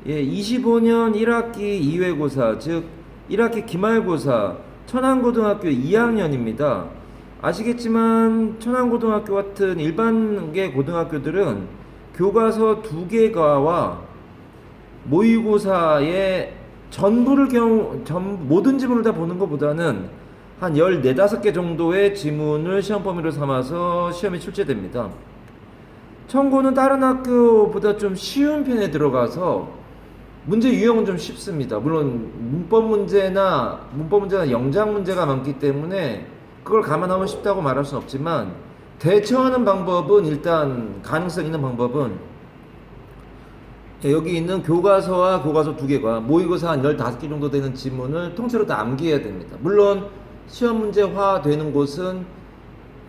예, 25년 1학기 2외고사, 즉 1학기 기말고사 천안고등학교 2학년입니다. 아시겠지만 천안고등학교 같은 일반계 고등학교들은 교과서 2개과와 모의고사의 모든 지문을 다 보는 것보다는 한 14, 5개 정도의 지문을 시험 범위로 삼아서 시험에 출제됩니다. 청고는 다른 학교보다 좀 쉬운 편에 들어가서 문제 유형은 좀 쉽습니다. 물론 문법 문제나 영작 문제가 많기 때문에 그걸 감안하면 쉽다고 말할 수는 없지만, 대처하는 방법은, 일단 가능성 있는 방법은 여기 있는 교과서와 교과서 2개과 모의고사 한 15개 정도 되는 지문을 통째로 다 암기해야 됩니다. 물론 시험 문제화 되는 곳은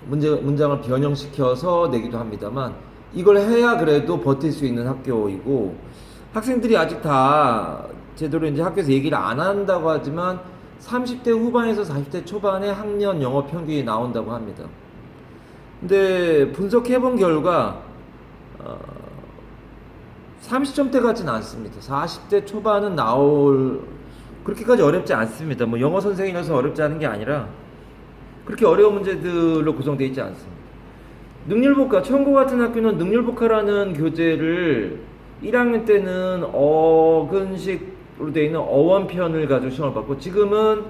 문장을 변형시켜서 내기도 합니다만, 이걸 해야 그래도 버틸 수 있는 학교이고, 학생들이 아직 다 제대로 이제 학교에서 얘기를 안 한다고 하지만 30대 후반에서 40대 초반에 학년 영어 평균이 나온다고 합니다. 근데 분석해본 결과 30점대 같지는 않습니다. 40대 초반은 그렇게까지 어렵지 않습니다. 뭐 영어 선생이라서 어렵지 않은 게 아니라 그렇게 어려운 문제들로 구성되어 있지 않습니다. 능률복화, 청고 같은 학교는 능률복화라는 교재를 1학년 때는 어근식으로 되어 있는 어원편을 가지고 시험을 받고, 지금은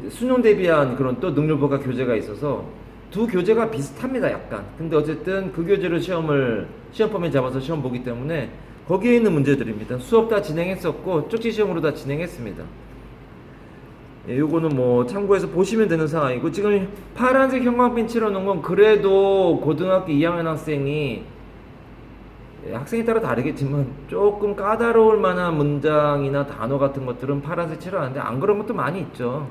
수능 대비한 그런 또 능률복화 교재가 있어서 두 교재가 비슷합니다, 약간. 근데 어쨌든 그 교재로 시험 범위 잡아서 시험 보기 때문에 거기에 있는 문제들입니다. 수업 다 진행했었고 쪽지 시험으로 다 진행했습니다. 요거는 뭐 참고해서 보시면 되는 상황이고, 지금 파란색 형광펜 칠해놓은 건 그래도 고등학교 2학년 학생이, 학생에 따라 다르겠지만 조금 까다로울 만한 문장이나 단어 같은 것들은 파란색 칠하는데, 안 그런 것도 많이 있죠.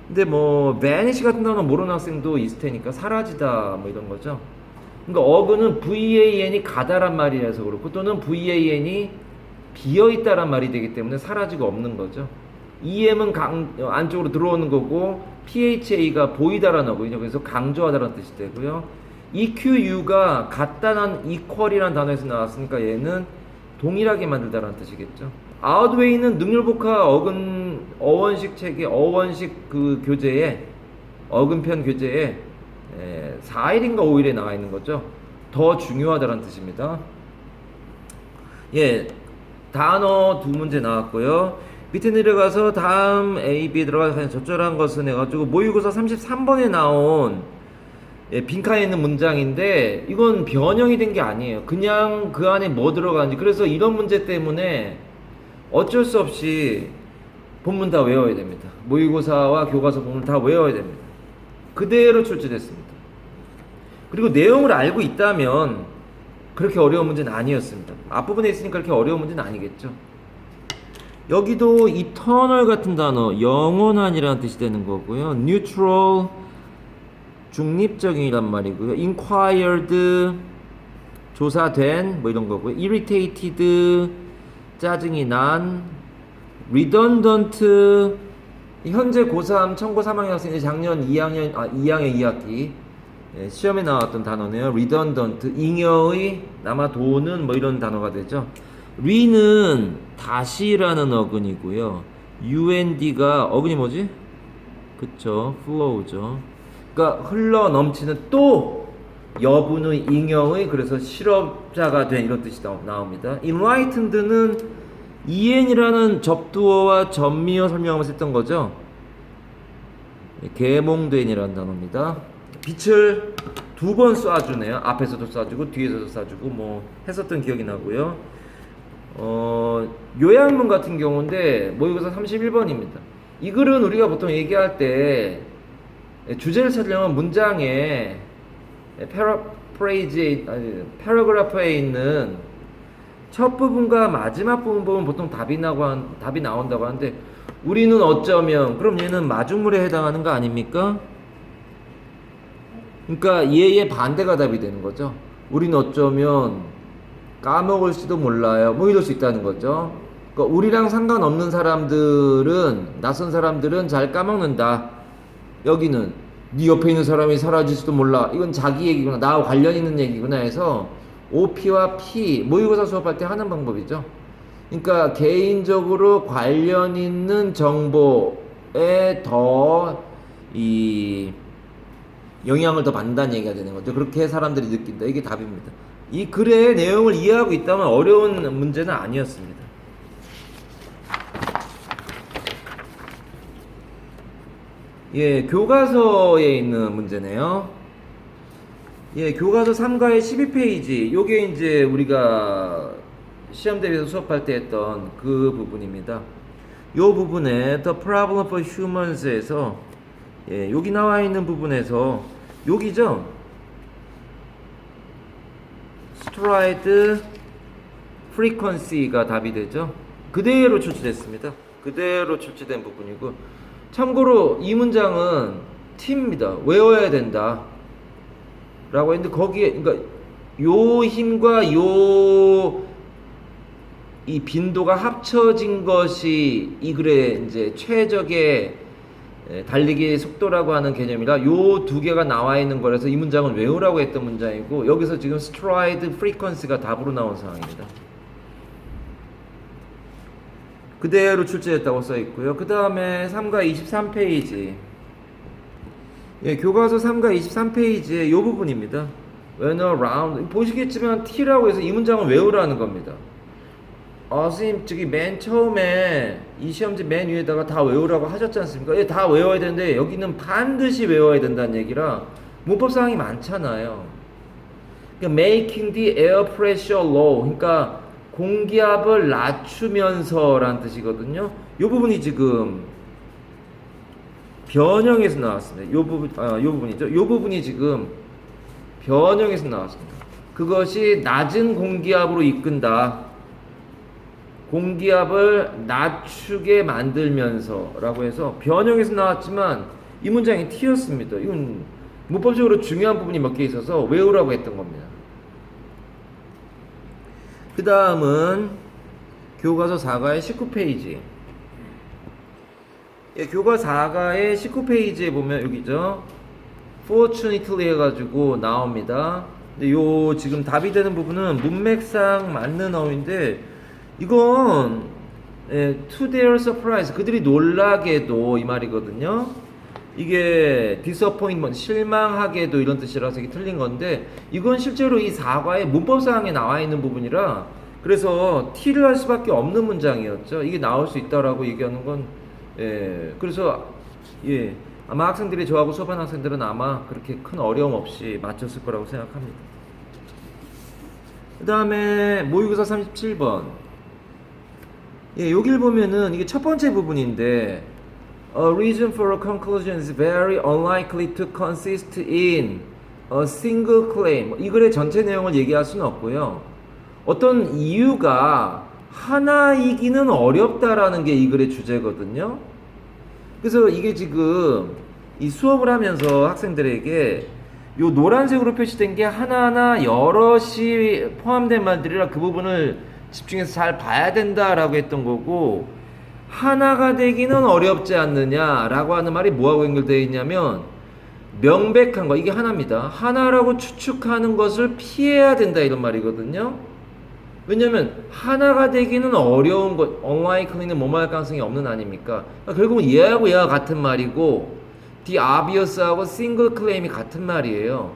근데 뭐 vanish 같은 단어 모르는 학생도 있을 테니까, 사라지다 뭐 이런 거죠. 그러니까 어근은 van이 가다란 말이라서 그렇고, 또는 van이 비어있다란 말이 되기 때문에 사라지고 없는 거죠. em은 안쪽으로 들어오는 거고, pha가 보이다라는 거거든요. 그래서 강조하다라는 뜻이 되고요. EQU가 같다는 equal이라는 단어에서 나왔으니까 얘는 동일하게 만들다라는 뜻이겠죠. 아웃웨이는 능률복화 어원식 책의 어원식 그 교재에, 어근편 교재에 4일인가 5일에 나와 있는 거죠. 더 중요하다라는 뜻입니다. 예, 단어 2문제 나왔고요. 밑에 내려가서 다음 A, B에 들어가서 적절한 것은 해가지고 모의고사 33번에 나온 빈칸에 있는 문장인데, 이건 변형이 된 게 아니에요. 그냥 그 안에 뭐 들어가는지. 그래서 이런 문제 때문에 어쩔 수 없이 본문 다 외워야 됩니다. 모의고사와 교과서 본문 다 외워야 됩니다. 그대로 출제됐습니다. 그리고 내용을 알고 있다면 그렇게 어려운 문제는 아니었습니다. 앞부분에 있으니까 그렇게 어려운 문제는 아니겠죠. 여기도 eternal 같은 단어, 영원한이라는 뜻이 되는 거고요. neutral, 중립적이란 말이고요. inquired, 조사된 뭐 이런 거고요. irritated, 짜증이 난. redundant, 현재 고3 청고 3학년 학생이 작년 2학년 2학기 시험에 나왔던 단어네요. redundant, 잉여의, 남아도는 뭐 이런 단어가 되죠. re는 다시라는 어근이고요. UND가 어근이 뭐지? 그쵸, flow죠. 그러니까 흘러 넘치는, 또 여분의, 잉여의, 그래서 실업자가 된 이런 뜻이 나옵니다. enlightened는 en이라는 접두어와 전미어 설명하면서 했던 거죠. 계몽된이라는 단어입니다. 빛을 2번 쏴주네요. 앞에서도 쏴주고 뒤에서도 쏴주고 뭐 했었던 기억이 나고요. 요약문 같은 경우인데 모의고사 31번입니다. 이 글은 우리가 보통 얘기할 때 주제를 찾으려면 문장에 패러그래프에 있는 첫 부분과 마지막 부분 보면 보통 답이 나온다고 하는데, 우리는 어쩌면, 그럼 얘는 마중물에 해당하는 거 아닙니까? 그러니까 얘의 반대가 답이 되는 거죠. 우리는 어쩌면 까먹을지도 몰라요, 뭐 이럴 수 있다는 거죠. 그러니까 우리랑 상관없는 사람들은, 낯선 사람들은 잘 까먹는다. 여기는 네 옆에 있는 사람이 사라질지도 몰라, 이건 자기 얘기구나, 나와 관련 있는 얘기구나 해서 OP와 P, 모의고사 수업할 때 하는 방법이죠. 그러니까 개인적으로 관련 있는 정보에 더 이 영향을 더 받는다는 얘기가 되는 거죠. 그렇게 사람들이 느낀다. 이게 답입니다. 이 글의 내용을 이해하고 있다면 어려운 문제는 아니었습니다. 예, 교과서에 있는 문제네요. 예, 교과서 3과의 12페이지. 요게 이제 우리가 시험 대비해서 수업할 때 했던 그 부분입니다. 요 부분에 The Problem for Humans에서 예, 여기 나와 있는 부분에서 여기죠. Stride Frequency가 답이 되죠. 그대로 출제됐습니다. 그대로 출제된 부분이고, 참고로 이 문장은 T입니다. 외워야 된다 라고 했는데, 거기에 그러니까 요 힘과 이 빈도가 합쳐진 것이 이 글의 이제 최적의 달리기 속도라고 하는 개념이라 요 두 개가 나와 있는 거라서 이 문장은 외우라고 했던 문장이고, 여기서 지금 stride frequency가 답으로 나온 상황입니다. 그대로 출제했다고 써 있고요. 그 다음에 3과 23페이지. 예, 교과서 3과 23페이지의 요 부분입니다. When around. 보시겠지만 T라고 해서 이 문장을 외우라는 겁니다. 선생님, 저기 맨 처음에 이 시험지 맨 위에다가 다 외우라고 하셨지 않습니까? 예, 다 외워야 되는데 여기는 반드시 외워야 된다는 얘기라 문법사항이 많잖아요. 그러니까 making the air pressure low. 그러니까 공기압을 낮추면서라는 뜻이거든요. 이 부분이 지금 변형에서 나왔습니다. 요 부분이죠. 요 부분이 지금 변형에서 나왔습니다. 그것이 낮은 공기압으로 이끈다. 공기압을 낮추게 만들면서 라고 해서 변형에서 나왔지만 이 문장이 T였습니다. 이건 문법적으로 중요한 부분이 몇 개 있어서 외우라고 했던 겁니다. 그 다음은 교과서 4과의 19페이지. 예, 교과서 4과의 19페이지에 보면 여기죠. Fortunately 해가지고 나옵니다. 근데 요 지금 답이 되는 부분은 문맥상 맞는 어휘인데, 이건 to their surprise, 그들이 놀라게도 이 말이거든요. 이게 disappointment, 실망하게도 이런 뜻이라서 이게 틀린 건데, 이건 실제로 이 4과의 문법사항에 나와 있는 부분이라 그래서 T를 할 수밖에 없는 문장이었죠. 이게 나올 수 있다라고 얘기하는 건 그래서 아마 학생들이 저하고 수업한 학생들은 아마 그렇게 큰 어려움 없이 맞췄을 거라고 생각합니다. 그 다음에 모의고사 37번. 여기를 보면은 이게 첫 번째 부분인데, A reason for a conclusion is very unlikely to consist in a single claim. 이 글의 전체 내용을 얘기할 수는 없고요. 어떤 이유가 하나이기는 어렵다라는 게 이 글의 주제거든요. 그래서 이게 지금 이 수업을 하면서 학생들에게 요 노란색으로 표시된 게 하나하나 여럿이 포함된 말들이라 그 부분을 집중해서 잘 봐야 된다라고 했던 거고, 하나가 되기는 어렵지 않느냐라고 하는 말이 뭐하고 연결되어 있냐면 명백한 거, 이게 하나입니다. 하나라고 추측하는 것을 피해야 된다 이런 말이거든요. 왜냐면 하나가 되기는 어려운 것, unlikely는 뭐뭐 할 가능성이 없는 아닙니까? 그러니까 결국은 얘하고 얘가 같은 말이고 the obvious하고 single claim이 같은 말이에요.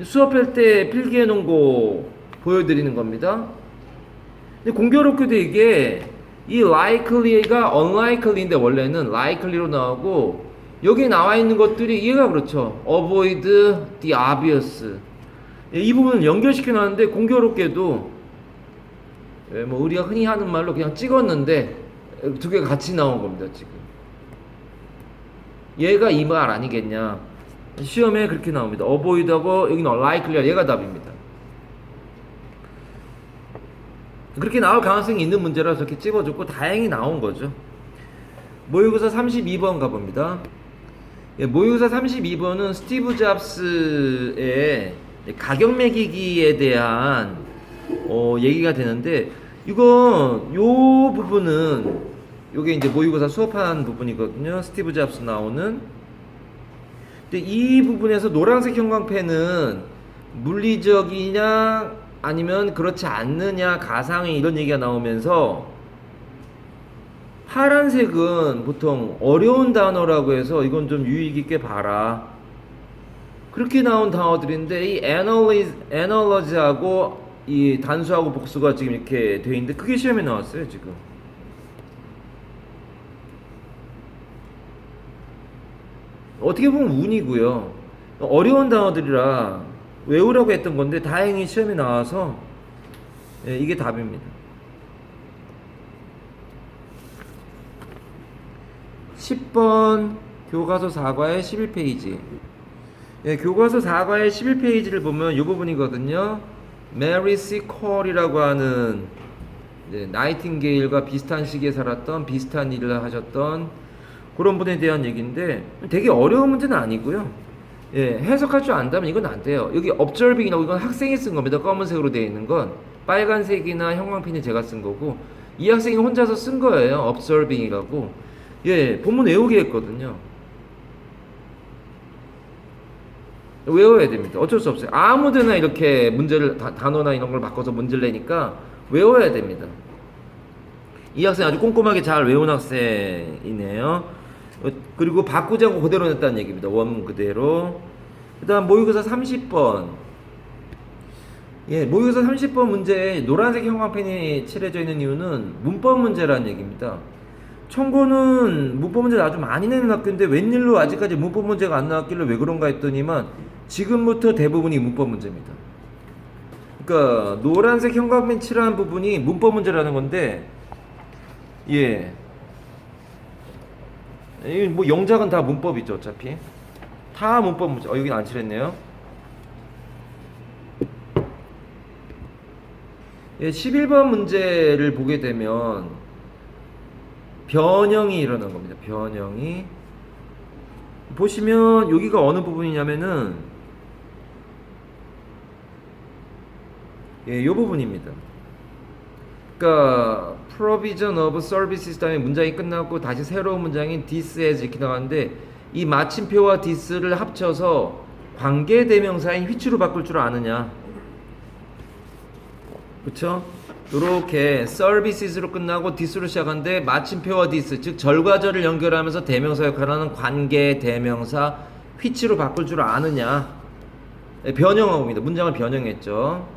수업할 때 필기해 놓은 거 보여드리는 겁니다. 근데 공교롭게도 이게 이 likely가 unlikely인데 원래는 likely로 나오고, 여기 나와 있는 것들이 얘가 그렇죠. avoid the obvious. 이 부분을 연결시켜 놨는데 공교롭게도 뭐 우리가 흔히 하는 말로 그냥 찍었는데 두 개가 같이 나온 겁니다. 지금 얘가 이 말 아니겠냐. 시험에 그렇게 나옵니다. avoid하고 여기는 likely, 얘가 답입니다. 그렇게 나올 가능성이 있는 문제라서 이렇게 찝어줬고 다행히 나온 거죠. 모의고사 32번 가봅니다. 모의고사 32번은 스티브 잡스의 가격 매기기에 대한 얘기가 되는데, 이건 요 부분은 요게 이제 모의고사 수업한 부분이거든요. 스티브 잡스 나오는. 근데 이 부분에서 노란색 형광펜은 물리적이냐 아니면 그렇지 않느냐, 가상이 이런 얘기가 나오면서 파란색은 보통 어려운 단어라고 해서 이건 좀 유의 깊게 봐라. 그렇게 나온 단어들인데 이 analogy하고 이 단수하고 복수가 지금 이렇게 돼 있는데 그게 시험에 나왔어요 지금. 어떻게 보면 운이고요. 어려운 단어들이라 외우라고 했던 건데 다행히 시험에 나와서 예, 이게 답입니다. 10번 교과서 4과의 11페이지. 예, 교과서 4과의 11페이지를 보면 이 부분이거든요. 메리 시 콜이라고 하는 나이팅게일과 비슷한 시기에 살았던 비슷한 일을 하셨던 그런 분에 대한 얘기인데 되게 어려운 문제는 아니고요. 예, 해석할 줄 안다면 이건 안 돼요. 여기 observing이라고 이건 학생이 쓴 겁니다. 검은색으로 되어 있는 건 빨간색이나 형광펜이 제가 쓴 거고 이 학생이 혼자서 쓴 거예요. observing이라고. 예, 본문 외우게 했거든요. 외워야 됩니다. 어쩔 수 없어요. 아무데나 이렇게 문제를 단어나 이런 걸 바꿔서 문제를 내니까 외워야 됩니다. 이 학생 아주 꼼꼼하게 잘 외운 학생이네요. 그리고 바꾸지 않고 그대로 냈다는 얘기입니다. 원문 그대로. 그 다음 모의고사 30번. 예, 모의고사 30번 문제에 노란색 형광펜이 칠해져 있는 이유는 문법 문제라는 얘기입니다. 청고는 문법 문제를 아주 많이 내는 학교인데 웬일로 아직까지 문법 문제가 안 나왔길래 왜 그런가 했더니만 지금부터 대부분이 문법 문제입니다. 그러니까 노란색 형광펜 칠한 부분이 문법 문제라는 건데 예. 뭐 영작은 다 문법이죠 어차피 다 문법 문제. 여긴 안 칠했네요. 예, 11번 문제를 보게 되면 변형이 일어난 겁니다. 변형이 보시면 여기가 어느 부분이냐면은 예, 요 부분입니다. 그러니까 provision of services 다음에 문장이 끝나고 다시 새로운 문장인 this as 이렇게 나왔는데 이 마침표와 this를 합쳐서 관계대명사인 which로 바꿀 줄 아느냐. 그쵸? 이렇게 services로 끝나고 this로 시작하는데 마침표와 this 즉 절과절을 연결하면서 대명사 역할을 하는 관계대명사 which로 바꿀 줄 아느냐. 변형한 겁니다. 문장을 변형했죠.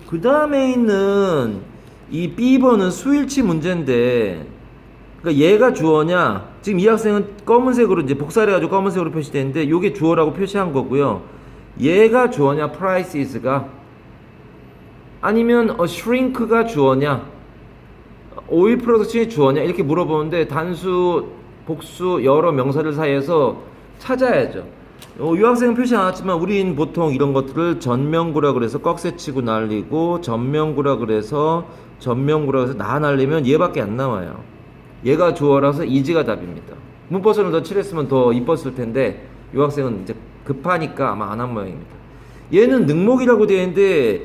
그 다음에 있는 이 B번은 수일치 문제인데 그러니까 얘가 주어냐 지금 이 학생은 검은색으로 이제 복사를 해가지고 검은색으로 표시되는데 요게 주어라고 표시한 거고요. 얘가 주어냐 prices가 아니면 shrink가 주어냐 오일 프로덕션이 주어냐 이렇게 물어보는데 단수 복수 여러 명사들 사이에서 찾아야죠. 유학생은 표시 안 왔지만 우린 보통 이런 것들을 전명구라 그래서 꺽쇠치고 날리고 전명구라 그래서 나 날리면 얘밖에 안 나와요. 얘가 주어라서 이지가 답입니다. 문법선을 더 칠했으면 더 이뻤을 텐데 유학생은 이제 급하니까 아마 안 한 모양입니다. 얘는 능목이라고 되어 있는데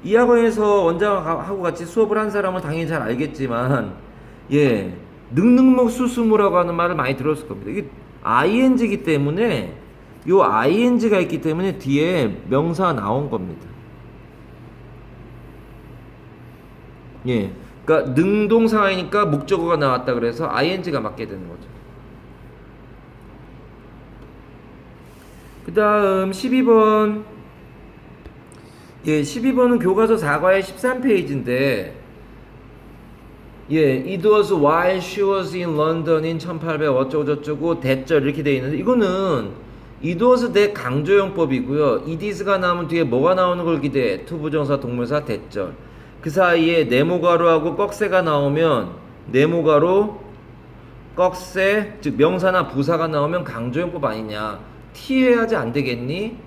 이 학원에서 원장하고 같이 수업을 한 사람은 당연히 잘 알겠지만 예 능능목 수수무라고 하는 말을 많이 들었을 겁니다. 이게 ing이기 때문에 요 ing가 있기 때문에 뒤에 명사 나온 겁니다. 예. 그러니까 능동사이니까 목적어가 나왔다 그래서 ing가 맞게 되는 거죠. 그 다음 12번. 예, 12번은 교과서 4과의 13페이지인데 예, it was while she was in London in 1800 어쩌고저쩌고 대절 이렇게 돼 있는데 이거는 it was 대 강조용법이고요. it is가 나오면 뒤에 뭐가 나오는 걸 기대해? 투부정사 동명사 대절. 그 사이에 네모가로하고 꺽쇠가 나오면 네모가로 꺽쇠 즉 명사나 부사가 나오면 강조용법 아니냐. T해야지 안 되겠니?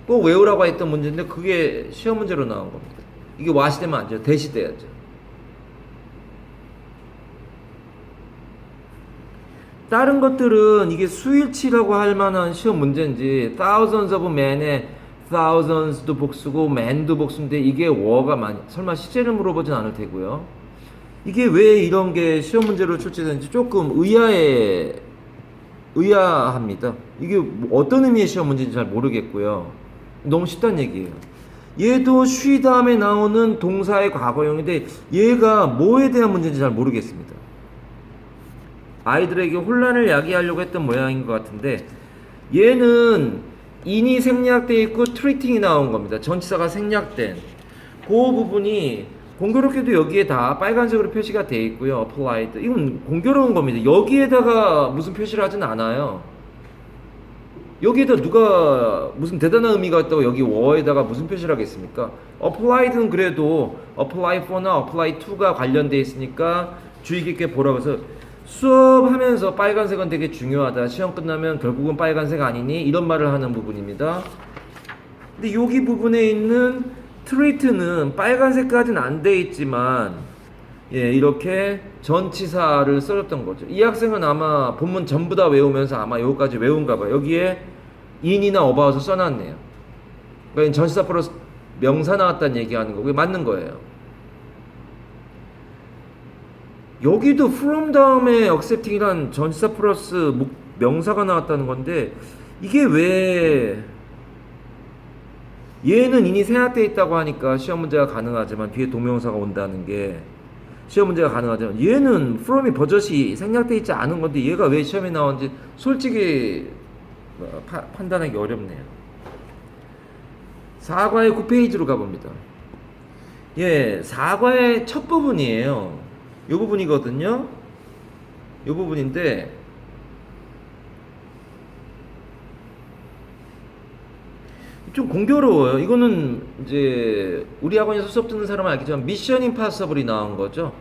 꼭 외우라고 했던 문제인데 그게 시험 문제로 나온 겁니다. 이게 what이 되면 안 돼요. 대시 돼야죠. 다른 것들은 이게 수일치라고 할 만한 시험 문제인지 thousands of men의 thousands도 복수고 man도 복수인데 이게 워가 많이 설마 시제를 물어보진 않을 테고요. 이게 왜 이런 게 시험 문제로 출제되는지 조금 의아합니다. 이게 어떤 의미의 시험 문제인지 잘 모르겠고요. 너무 쉽다는 얘기예요. 얘도 쉬 다음에 나오는 동사의 과거형인데 얘가 뭐에 대한 문제인지 잘 모르겠습니다. 아이들에게 혼란을 야기하려고 했던 모양인 것 같은데 얘는 인이 생략되어 있고 트리팅이 나온 겁니다. 전치사가 생략된 그 부분이 공교롭게도 여기에 다 빨간색으로 표시가 되어 있고요. applied 이건 공교로운 겁니다. 여기에다가 무슨 표시를 하진 않아요. 여기에다 누가 무슨 대단한 의미가 있다고 여기 워에다가 무슨 표시를 하겠습니까? applied는 그래도 apply for나 apply to가 관련돼 있으니까 주의 깊게 보라고 해서 수업하면서 빨간색은 되게 중요하다. 시험 끝나면 결국은 빨간색 아니니? 이런 말을 하는 부분입니다. 근데 여기 부분에 있는 트리트는 빨간색까지는 안 돼 있지만 예, 이렇게 전치사를 써줬던 거죠. 이 학생은 아마 본문 전부 다 외우면서 아마 여기까지 외운가 봐요. 여기에 in이나 about을 써놨네요. 그러니까 전치사 플러스 명사 나왔다는 얘기하는 거고 맞는 거예요. 여기도 from 다음에 accepting이란 전치사 플러스 명사가 나왔다는 건데 이게 왜 얘는 이미 생략되어 있다고 하니까 시험 문제가 가능하지만 뒤에 동명사가 온다는 게 시험 문제가 가능하지만 얘는 from이 버젓이 생략되어 있지 않은 건데 얘가 왜 시험에 나오는지 솔직히 판단하기 어렵네요. 사과의 9페이지로 가봅니다. 예, 사과의 첫 부분이에요. 이 부분이거든요. 이 부분인데 좀 공교로워요. 이거는 이제 우리 학원에서 수업 듣는 사람은 알겠지만 미션 임파서블이 나온 거죠.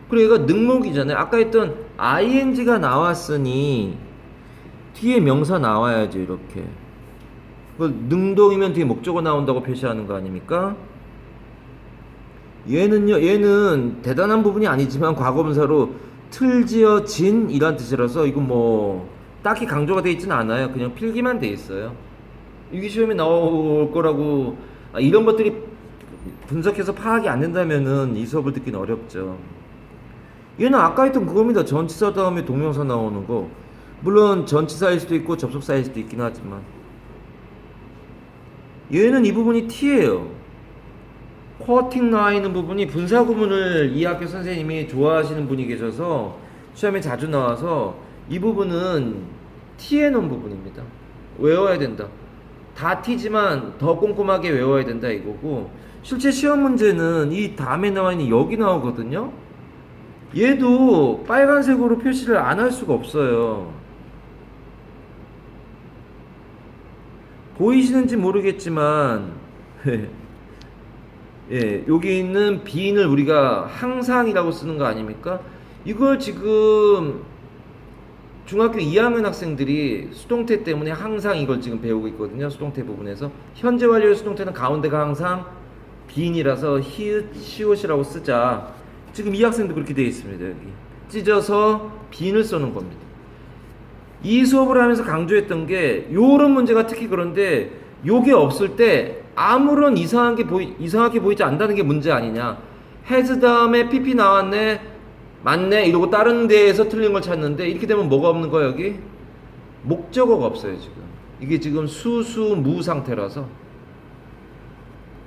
그리고 얘가 능목이잖아요. 아까 했던 ing가 나왔으니 뒤에 명사 나와야죠. 이렇게 능동이면 뒤에 목적어 나온다고 표시하는 거 아닙니까? 얘는 대단한 부분이 아니지만 과거분사로 틀지어진 이란 뜻이라서 이건 뭐 딱히 강조가 되어 있지는 않아요. 그냥 필기만 되어 있어요. 이게 시험에 나올 거라고 이런 것들이 분석해서 파악이 안 된다면은 이 수업을 듣기는 어렵죠. 얘는 아까 했던 그겁니다. 전치사 다음에 동명사 나오는 거. 물론 전치사일 수도 있고 접속사일 수도 있긴 하지만 얘는 이 부분이 T예요. 쿼팅 나와 있는 부분이 분사 구문을 이 학교 선생님이 좋아하시는 분이 계셔서 시험에 자주 나와서 이 부분은 T에 넣은 부분입니다. 외워야 된다. 다 T지만 더 꼼꼼하게 외워야 된다 이거고 실제 시험 문제는 이 다음에 나와 있는 여기 나오거든요. 얘도 빨간색으로 표시를 안 할 수가 없어요. 보이시는지 모르겠지만 예, 여기 있는 be인을 우리가 항상이라고 쓰는 거 아닙니까? 이걸 지금 중학교 2학년 학생들이 수동태 때문에 항상 이걸 지금 배우고 있거든요. 수동태 부분에서 현재 완료의 수동태는 가운데가 항상 be인이라서 히읗, 시옷이라고 쓰자. 지금 이 학생도 그렇게 되어 있습니다. 여기 찢어서 be인을 써는 겁니다. 이 수업을 하면서 강조했던 게 요런 문제가 특히 그런데 요게 없을 때 아무런 이상하게 보이지 않는다는 게 문제 아니냐. has 다음에 pp 나왔네 맞네 이러고 다른 데에서 틀린 걸 찾는데 이렇게 되면 뭐가 없는 거야 여기? 목적어가 없어요 지금. 이게 지금 수무 상태라서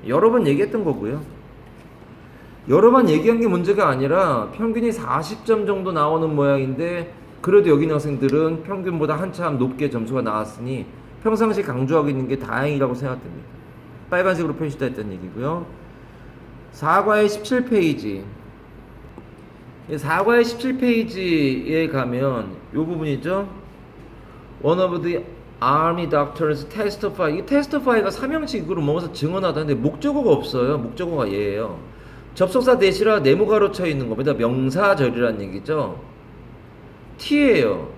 여러 번 얘기했던 거고요. 여러 번 얘기한 게 문제가 아니라 평균이 40점 정도 나오는 모양인데 그래도 여기 있는 학생들은 평균보다 한참 높게 점수가 나왔으니 평상시 강조하고 있는 게 다행이라고 생각됩니다. 빨간색으로 표시되어 있다는 얘기고요. 사과의 17페이지. 사과의 17페이지에 가면 이 부분이죠. One of the army doctors testify. 이 testify가 삼형식으로 먹어서 증언하다는데 목적어가 없어요. 목적어가 얘예요. 접속사 대시라 네모가로 쳐 있는 겁니다. 명사절이라는 얘기죠. T예요.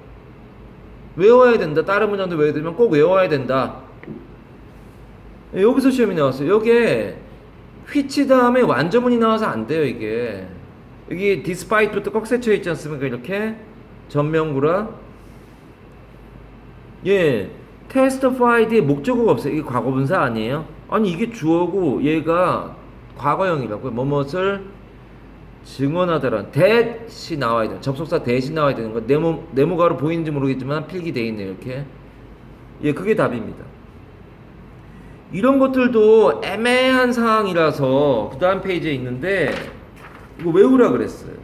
외워야 된다. 다른 문장도 외워야 되면 꼭 외워야 된다. 여기서 시험이 나왔어요. 여기에 which 다음에 완전문이 나와서 안 돼요. 이게 여기 despite부터 꼭 세쳐 있지 않습니까? 이렇게 전명구라. 예, testified의 목적어가 없어요. 이게 과거분사 아니에요? 아니 이게 주어고 얘가 과거형이라고요. 뭐뭇을 증언하다란 that이 나와야 돼요. 접속사 that이 나와야 되는 거. 네모가로 보이는지 모르겠지만 필기되어 있네요. 이렇게. 예, 그게 답입니다. 이런 것들도 애매한 상황이라서 그 다음 페이지에 있는데 이거 외우라 그랬어요.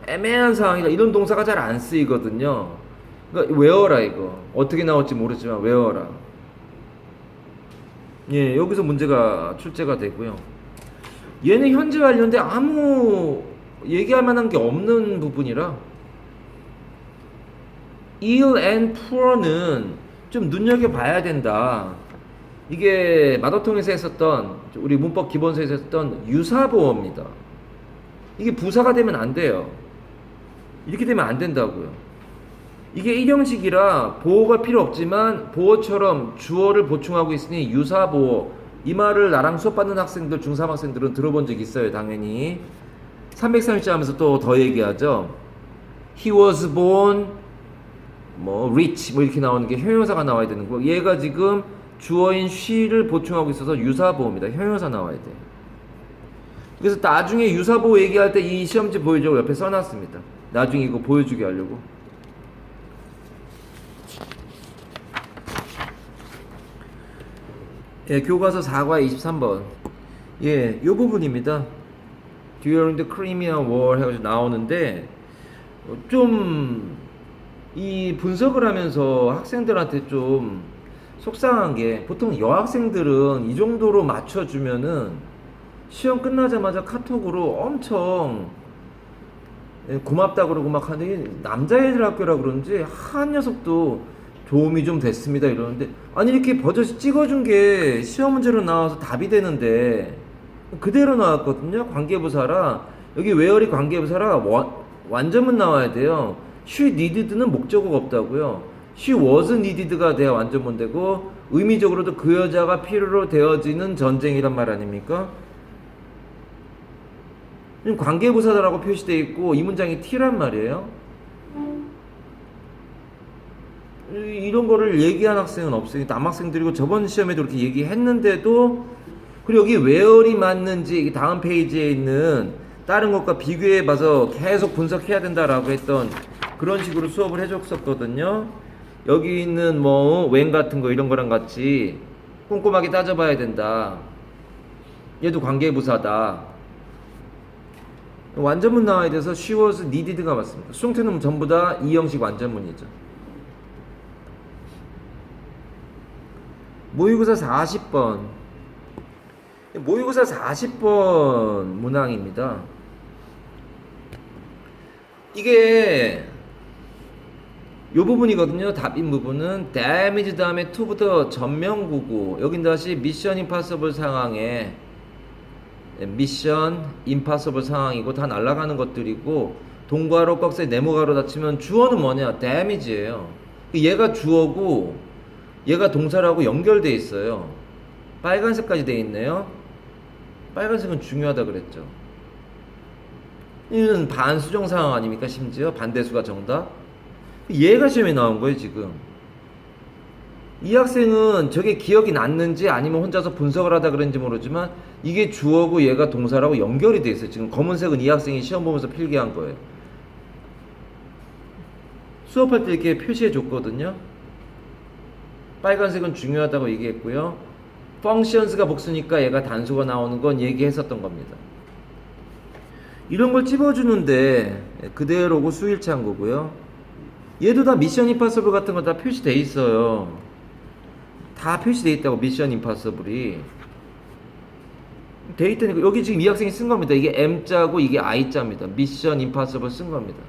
애매한 상황이라 이런 동사가 잘 안 쓰이거든요. 그러니까 외워라 이거. 어떻게 나올지 모르지만 외워라. 예, 여기서 문제가 출제가 되고요. 얘는 현재 완료인데 아무 얘기할 만한 게 없는 부분이라 ill and poor는 좀 눈여겨봐야 된다. 이게 마더통에서 했었던 우리 문법 기본서에서 했었던 유사보어입니다. 이게 부사가 되면 안 돼요. 이렇게 되면 안 된다고요. 이게 일형식이라 보어가 필요 없지만 보어처럼 주어를 보충하고 있으니 유사보어. 이 말을 나랑 수업 받는 학생들 중3 학생들은 들어본 적 있어요. 당연히 330자 하면서 또 더 얘기하죠. He was born 뭐 rich 뭐 이렇게 나오는 게 형용사가 나와야 되는 거. 얘가 지금 주어인 she를 보충하고 있어서 유사보어입니다. 형용사 나와야 돼. 그래서 나중에 유사보어 얘기할 때 이 시험지 보여주고 옆에 써놨습니다. 나중에 이거 보여주게 하려고. 예, 교과서 4과 23번. 예, 요 부분입니다. During the Crimean War 해가지고 나오는데, 좀, 이 분석을 하면서 학생들한테 좀 속상한 게, 보통 여학생들은 이 정도로 맞춰주면은 시험 끝나자마자 카톡으로 엄청 고맙다 그러고 막 하는데, 남자애들 학교라 그런지 한 녀석도 도움이 좀 됐습니다 이러는데, 아니 이렇게 버젓이 찍어준 게 시험 문제로 나와서 답이 되는데 그대로 나왔거든요. 관계부사라. 여기 웨어리 관계부사라 완전문 나와야 돼요. she needed는 목적어가 없다고요. she was needed가 돼야 완전문 되고, 의미적으로도 그 여자가 필요로 되어지는 전쟁이란 말 아닙니까? 관계부사라고 표시되어 있고 이 문장이 T란 말이에요. 이런 거를 얘기한 학생은 없어요. 남학생들이고 저번 시험에도 그렇게 얘기했는데도, 그리고 여기 웨어리 맞는지 다음 페이지에 있는 다른 것과 비교해 봐서 계속 분석해야 된다라고 했던 그런 식으로 수업을 해줬었거든요. 여기 있는 뭐 웬 같은 거 이런 거랑 같이 꼼꼼하게 따져봐야 된다. 얘도 관계부사다. 완전문 나와야 돼서 she was needed가 맞습니다. 수동태는 전부 다 이 형식 완전문이죠. 모의고사 40번. 모의고사 40번 문항입니다. 이게 요 부분이거든요. 답인 부분은 damage 다음에 to부터 전면구구. 여긴 다시 미션 임파서블 상황에 미션 임파서블 상황이고 다 날아가는 것들이고, 동가로 꺽쇠 네모가로 닫히면 주어는 뭐냐? damage예요. 얘가 주어고 얘가 동사라고 연결돼 있어요. 빨간색까지 돼 있네요. 빨간색은 중요하다 그랬죠. 이는 반수정 상황 아닙니까? 심지어 반대수가 정답. 얘가 시험에 나온 거예요 지금. 이 학생은 저게 기억이 났는지 아니면 혼자서 분석을 하다 그런지 모르지만 이게 주어고 얘가 동사라고 연결이 돼 있어요. 지금 검은색은 이 학생이 시험 보면서 필기한 거예요. 수업할 때 이렇게 표시해 줬거든요. 빨간색은 중요하다고 얘기했고요. functions가 복수니까 얘가 단수가 나오는 건 얘기했었던 겁니다. 이런 걸 찝어주는데 그대로고 수일치한 거고요. 얘도 다 미션 임파서블 같은 거 다 표시돼 있어요. 다 표시돼 있다고. 미션 임파서블이 돼 있다니까. 여기 지금 이 학생이 쓴 겁니다. 이게 M자고 이게 I자입니다. 미션 임파서블 쓴 겁니다.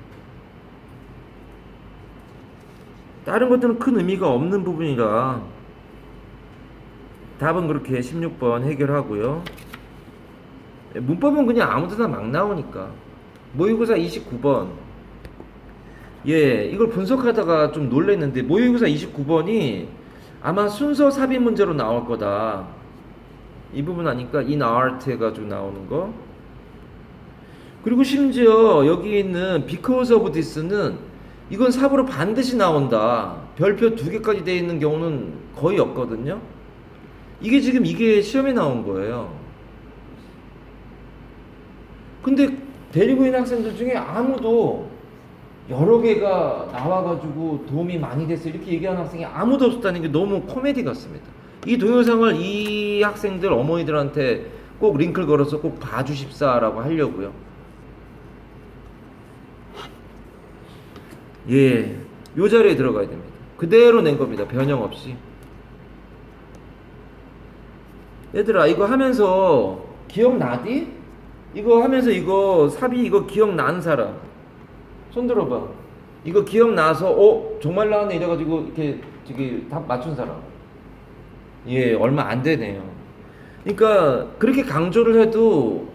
다른 것들은 큰 의미가 없는 부분이라 답은 그렇게 16번 해결하고요. 문법은 그냥 아무데나 막 나오니까. 모의고사 29번. 예, 이걸 분석하다가 좀 놀랐는데 모의고사 29번이 아마 순서 삽입 문제로 나올 거다. 이 부분 아니까 in art 해가지고 나오는 거. 그리고 심지어 여기 있는 because of this는 이건 삽으로 반드시 나온다. 별표 2개까지 되어 있는 경우는 거의 없거든요. 이게 지금 이게 시험에 나온 거예요. 근데 데리고 있는 학생들 중에 아무도 여러 개가 나와가지고 도움이 많이 됐어 이렇게 얘기하는 학생이 아무도 없었다는 게 너무 코미디 같습니다. 이 동영상을 이 학생들 어머니들한테 꼭 링크를 걸어서 꼭 봐주십사라고 하려고요. 예, 요 자리에 들어가야 됩니다. 그대로 낸 겁니다. 변형 없이. 얘들아, 이거 하면서 기억나디? 이거 하면서 이거 삽입 이거 기억나는 사람 손 들어봐. 이거 기억나서 정말 나왔네 이래가지고 이렇게 저기 답 맞춘 사람. 예, 얼마 안 되네요. 그러니까 그렇게 강조를 해도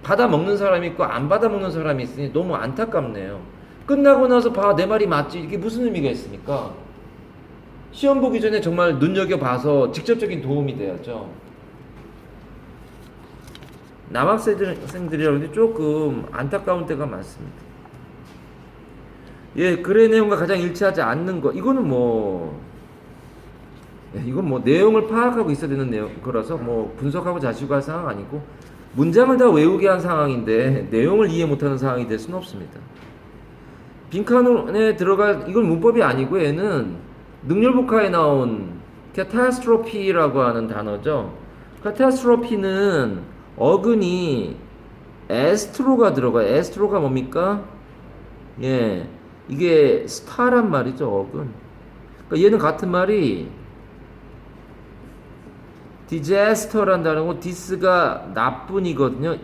받아 먹는 사람이 있고 안 받아 먹는 사람이 있으니 너무 안타깝네요. 끝나고 나서 내 말이 맞지, 이게 무슨 의미가 있습니까? 시험 보기 전에 정말 눈여겨봐서 직접적인 도움이 돼야죠. 남학생들이라고 조금 안타까운 때가 많습니다. 예, 글의 내용과 가장 일치하지 않는 거, 이거는 이건 내용을 파악하고 있어야 되는 거라서 분석하고 자시고 할 상황 아니고, 문장을 다 외우게 한 상황인데 내용을 이해 못하는 상황이 될 수는 없습니다. 빈칸에 들어갈, 이건 문법이 아니고 얘는 능률복화에 나온 catastrophe라고 하는 단어죠. catastrophe는 어근이 에스트로가 들어가요. 에스트로가 뭡니까? 예, 이게 스타란 말이죠. 어근. 그러니까 얘는 같은 말이 disaster란 단어고 dis가 나쁜이거든요.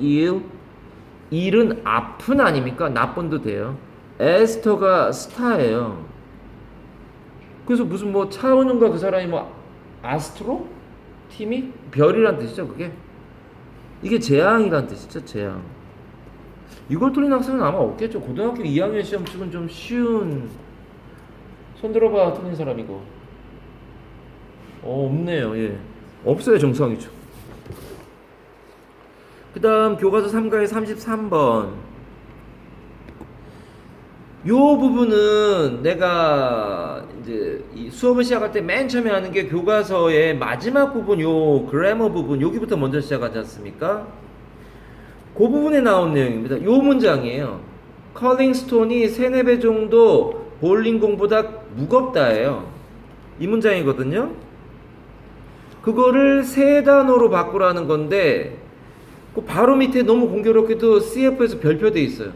일은 아픈 아닙니까? 나쁜도 돼요. 에스터가 스타예요. 그래서 무슨 차은우인가 그 사람이 아스트로? 팀이? 별이란 뜻이죠, 그게. 이게 재앙이란 뜻이죠, 재앙. 이걸 틀린 학생은 아마 없겠죠. 고등학교 2학년 시험 치고는 좀 쉬운. 손 들어봐, 틀린 사람 이거. 없네요, 예. 없어요, 정상이죠. 그 다음 교과서 3과의 33번. 요 부분은 내가 이제 이 수업을 시작할 때 맨 처음에 하는 게 교과서의 마지막 부분, 요 그래머 부분, 여기부터 먼저 시작하지 않습니까? 그 부분에 나온 내용입니다. 요 문장이에요. 컬링스톤이 3, 4배 정도 볼링공보다 무겁다예요. 이 문장이거든요. 그거를 세 단어로 바꾸라는 건데, 그 바로 밑에 너무 공교롭게도 CF에서 별표돼 있어요.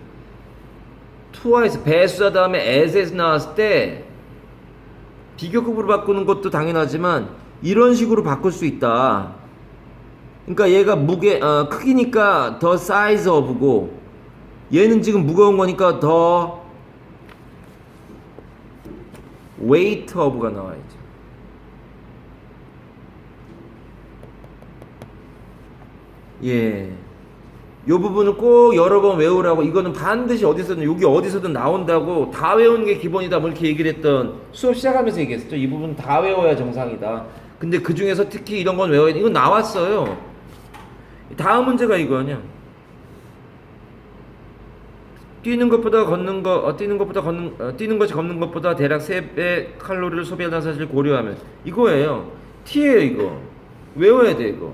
twice, 배수자 다음에 as에서 나왔을 때 비교급으로 바꾸는 것도 당연하지만 이런 식으로 바꿀 수 있다. 그러니까 얘가 크기니까 더 size of고, 얘는 지금 무거운 거니까 더 weight of가 나와야죠. 예. 요 부분은 꼭 여러 번 외우라고, 이거는 반드시 여기 어디서든 나온다고, 다 외우는 게 기본이다 이렇게 얘기를 했던, 수업 시작하면서 얘기했었죠. 이 부분 다 외워야 정상이다. 근데 그 중에서 특히 이런 건 외워야 돼. 이건 나왔어요. 다음 문제가 이거냐. 뛰는 것이 걷는 것보다 대략 3배 칼로리를 소비한다는 사실을 고려하면, 이거예요. T예요, 이거. 외워야 돼, 이거.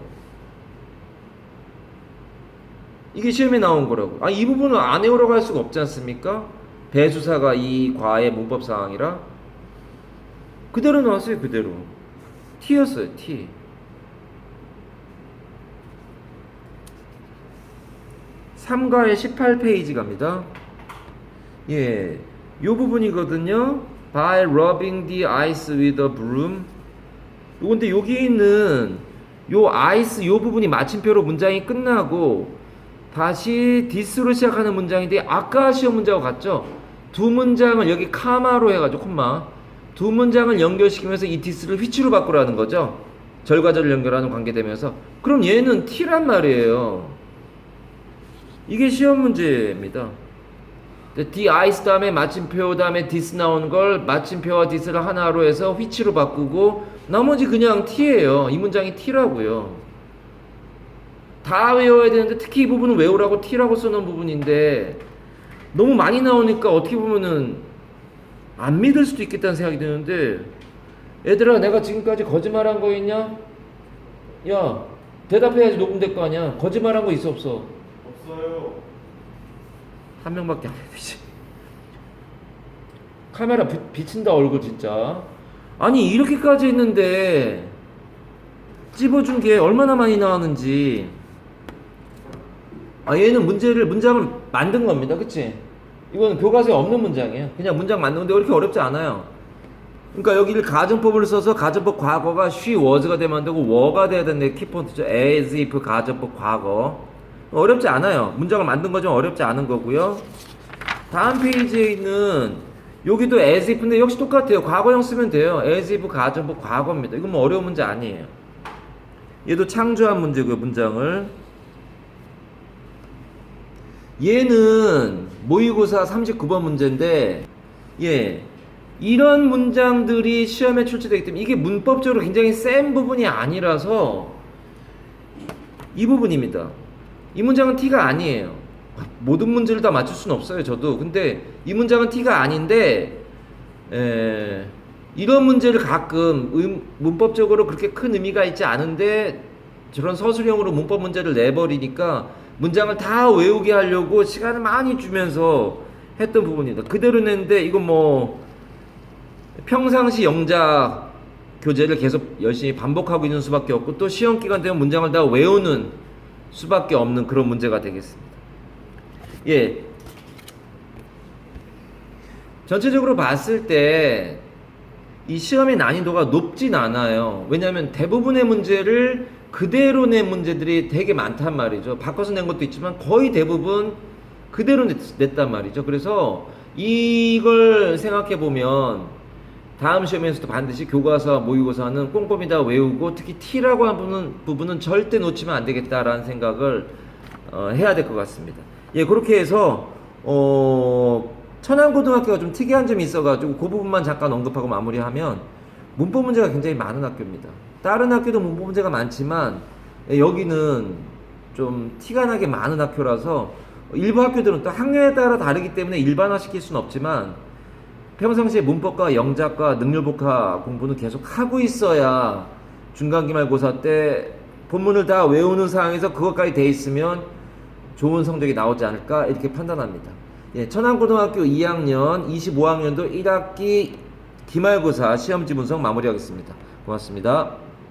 이게 시험에 나온 거라고. 이 부분은 안 외우라고 할 수가 없지 않습니까? 배수사가 이 과의 문법 사항이라. 그대로 나왔어요, 그대로. T였어요, T. 3과의 18페이지 갑니다. 예. 요 부분이거든요. By rubbing the ice with a broom. 요건데 여기 있는 요 ice 요 부분이 마침표로 문장이 끝나고 다시 this로 시작하는 문장인데, 아까 시험 문장과 같죠? 두 문장을 여기 카마로 해가지고 두 문장을 연결시키면서 이 this를 which로 바꾸라는 거죠. 절과절을 연결하는 관계되면서. 그럼 얘는 t란 말이에요. 이게 시험 문제입니다. the ice 다음에 마침표 다음에 this 나오는 걸 마침표와 this를 하나로 해서 which로 바꾸고, 나머지 그냥 t예요. 이 문장이 t라고요. 다 외워야 되는데, 특히 이 부분은 외우라고 T라고 써놓은 부분인데 너무 많이 나오니까 어떻게 보면은 안 믿을 수도 있겠다는 생각이 드는데, 얘들아, 내가 지금까지 거짓말한 거 있냐? 야, 대답해야지. 녹음될 거 아니야. 거짓말한 거 있어 없어? 없어요. 한 명밖에 안 되지. 카메라 비친다 얼굴 진짜. 아니 이렇게까지 했는데 찝어준 게 얼마나 많이 나왔는지. 얘는 문장을 만든 겁니다. 그치? 이건 교과서에 없는 문장이에요. 그냥 문장 만든 건데 그렇게 어렵지 않아요. 그러니까 여기를 가정법을 써서 가정법 과거가 she was가 되면 안 되고 were가 돼야 되는데 키포인트죠. as if 가정법 과거. 어렵지 않아요. 문장을 만든 거 좀 어렵지 않은 거고요. 다음 페이지에 있는 여기도 as if인데 역시 똑같아요. 과거형 쓰면 돼요. as if 가정법 과거입니다. 이건 뭐 어려운 문제 아니에요. 얘도 창조한 문제고요. 문장을. 얘는 모의고사 39번 문제인데 이런 문장들이 시험에 출제되기 때문에 이게 문법적으로 굉장히 센 부분이 아니라서 이 부분입니다. 이 문장은 T가 아니에요. 모든 문제를 다 맞출 수는 없어요. 저도. 근데 이 문장은 T가 아닌데 이런 문제를 가끔 문법적으로 그렇게 큰 의미가 있지 않은데 저런 서술형으로 문법 문제를 내버리니까 문장을 다 외우게 하려고 시간을 많이 주면서 했던 부분입니다. 그대로 냈는데 이건 뭐 평상시 영작 교재를 계속 열심히 반복하고 있는 수밖에 없고 또 시험 기간 되면 문장을 다 외우는 수밖에 없는 그런 문제가 되겠습니다. 전체적으로 봤을 때 이 시험의 난이도가 높진 않아요. 왜냐하면 대부분의 문제를 그대로 낸 문제들이 되게 많단 말이죠. 바꿔서 낸 것도 있지만 거의 대부분 그대로 냈단 말이죠. 그래서 이걸 생각해 보면 다음 시험에서도 반드시 교과서와 모의고사는 꼼꼼히 다 외우고 특히 T라고 하는 부분은 절대 놓치면 안 되겠다라는 생각을 해야 될 것 같습니다. 그렇게 해서 천안고등학교가 좀 특이한 점이 있어가지고 그 부분만 잠깐 언급하고 마무리하면 문법 문제가 굉장히 많은 학교입니다. 다른 학교도 문법 문제가 많지만 여기는 좀 티가 나게 많은 학교라서 일부 학교들은 또 학년에 따라 다르기 때문에 일반화시킬 수는 없지만 평상시에 문법과 영작과 능률복화 공부는 계속 하고 있어야 중간기말고사 때 본문을 다 외우는 상황에서 그것까지 돼 있으면 좋은 성적이 나오지 않을까 이렇게 판단합니다. 천안고등학교 2학년 25학년도 1학기 기말고사 시험지 분석 마무리하겠습니다. 고맙습니다.